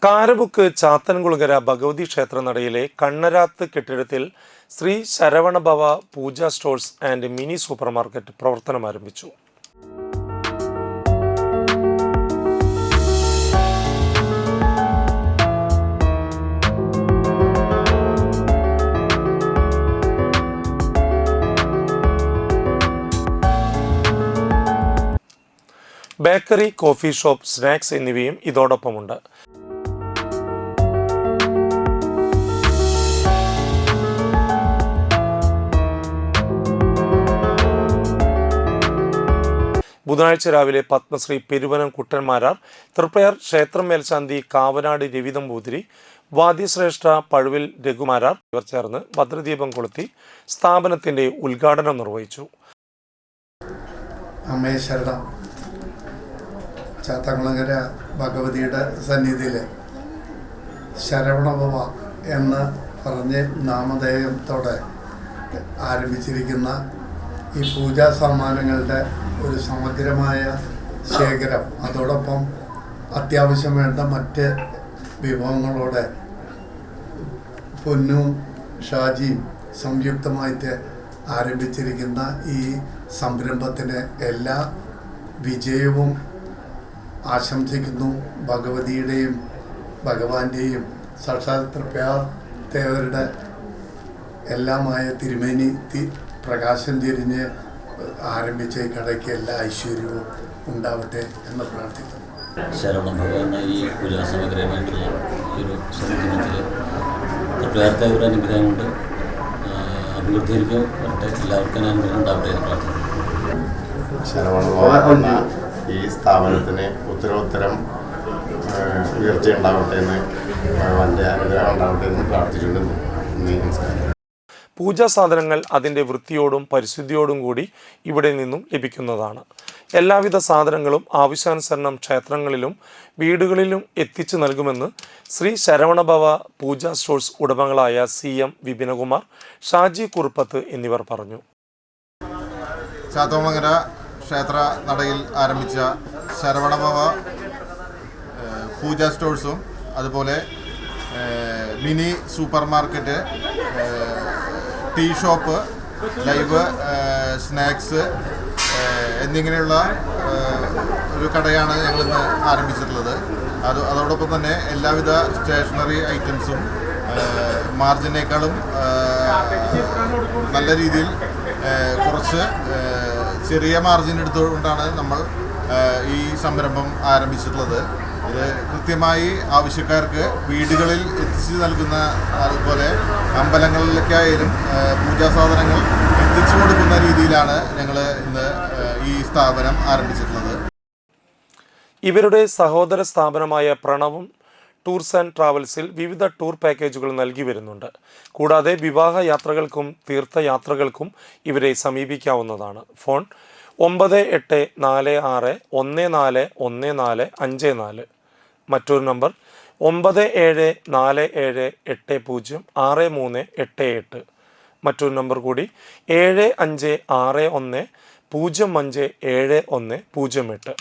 കാരബുക്ക് ചാത്തൻകുളങ്ങര ഭഗവതി ക്ഷേത്രനടയിലെ കണ്ണരാത്ത് കെട്ടിടത്തിൽ ശ്രീ ശരവണഭവ പൂജ stores and mini supermarket പ്രവർത്തനം ആരംഭിച്ചു. ബേക്കറി, കോഫി ഷോപ്പ്, സ്നാക്സ് എന്നിവയും ഇതോടൊപ്പമുണ്ട്. ബുധനാഴ്ച രാവിലെ പത്മശ്രീ പെരുവനം കുട്ടന്മാരാർ, തൃപ്പയാർ ക്ഷേത്രം മേൽശാന്തി കാവനാട് രവിതമ്പൂതിരി, വാദ്യശ്രേഷ്ഠ പഴുവിൽ രഘുമാരാർ ഇവർ ചേർന്ന് ഭദ്രദീപം കൊളുത്തി സ്ഥാപനത്തിന്റെ ഉദ്ഘാടനം നിർവഹിച്ചു. ചാത്തൻകുളങ്ങര ഭഗവതിയുടെ സന്നിധിയിൽ ശരവണഭവ എന്ന് പറഞ്ഞ് നാമധേയത്തോടെ ആരംഭിച്ചിരിക്കുന്ന ഈ പൂജാ സാമാനങ്ങളുടെ ഒരു സമഗ്രമായ ശേഖരം, അതോടൊപ്പം അത്യാവശ്യം വേണ്ട മറ്റ് വിഭവങ്ങളോടെ പൊന്നും ഷാജിയും സംയുക്തമായിട്ട് ആരംഭിച്ചിരിക്കുന്ന ഈ സംരംഭത്തിന് എല്ലാ വിജയവും ആശംസിക്കുന്നു. ഭഗവതിയുടെയും ഭഗവാന്റെയും സാക്ഷാൽ തൃപ്പയാർ ദേവരുടെ എല്ലാമായ തിരുമേനി പ്രകാശം തിരിഞ്ഞ് ആരംഭിച്ച ഈ കടയ്ക്ക് എല്ലാ ഐശ്വര്യവും ഉണ്ടാവട്ടെ എന്ന് പ്രാർത്ഥിക്കുന്നു. ശരവണഭവ എന്ന ഈ പൂജാസമഗ്രമായിട്ടുള്ള ഒരു സംരംഭത്തിൽ തൃപ്പയാർ ദേവരുടെ അനുഗ്രഹം കൊണ്ട് അഭിവൃദ്ധിയിലേക്ക് വരട്ടെ, എല്ലാവർക്കും അനുഗ്രഹം ഉണ്ടാവട്ടെ എന്ന് പ്രാർത്ഥിക്കുന്നു. ശരവണഭവ ഈ സ്ഥാപനത്തിന് ഉത്തരോത്തരം ഉയർച്ചയുണ്ടാവട്ടെ എന്ന് ഭഗവാന്റെ അനുഗ്രഹം ഉണ്ടാവട്ടെ എന്ന് പ്രാർത്ഥിച്ചുകൊണ്ട് നമസ്കാരം. പൂജാ സാധനങ്ങൾ അതിൻ്റെ വൃത്തിയോടും പരിശുദ്ധിയോടും കൂടി ഇവിടെ നിന്നും ലഭിക്കുന്നതാണ്. എല്ലാവിധ സാധനങ്ങളും ആവശ്യാനുസരണം ക്ഷേത്രങ്ങളിലും വീടുകളിലും എത്തിച്ചു നൽകുമെന്ന് ശ്രീ ശരവണഭവ പൂജാ സ്റ്റോഴ്സ് ഉടമകളായ CM വിപിനകുമാർ, ഷാജി കുറുപ്പത്ത് എന്നിവർ പറഞ്ഞു. ചാത്തൻകുളങ്ങര ക്ഷേത്ര നടയിൽ ആരംഭിച്ച ശരവണഭവ പൂജ സ്റ്റോഴ്സും അതുപോലെ mini super market, tea shop, live snacks എന്നിങ്ങനെയുള്ള ഒരു കടയാണ് ഞങ്ങളിന്ന് ആരംഭിച്ചിട്ടുള്ളത്. അതോടൊപ്പം തന്നെ എല്ലാവിധ സ്റ്റേഷനറി ഐറ്റംസും മാർജിനേക്കാളും നല്ല രീതിയിൽ കുറച്ച് ചെറിയ മാർജിൻ എടുത്തുകൊണ്ടാണ് നമ്മൾ ഈ സംരംഭം ആരംഭിച്ചിട്ടുള്ളത്. ഇത് കൃത്യമായി ആവശ്യക്കാർക്ക് വീടുകളിൽ എത്തിച്ചു നൽകുന്ന, അതുപോലെ അമ്പലങ്ങളിലേക്കായാലും പൂജാ സാധനങ്ങൾ എത്തിച്ചു കൊടുക്കുന്ന രീതിയിലാണ് ഞങ്ങൾ ഇന്ന് ഈ സ്ഥാപനം ആരംഭിച്ചിട്ടുള്ളത്. ഇവരുടെ സഹോദര സ്ഥാപനമായ പ്രണവും ടൂർസ് ആൻഡ് ട്രാവൽസിൽ വിവിധ ടൂർ പാക്കേജുകൾ നൽകി വരുന്നുണ്ട്. കൂടാതെ വിവാഹ യാത്രകൾക്കും തീർത്ഥയാത്രകൾക്കും ഇവരെ സമീപിക്കാവുന്നതാണ്. ഫോൺ 9846141454, മറ്റൊരു നമ്പർ 9747806388, മറ്റൊരു നമ്പർ കൂടി 7561057108.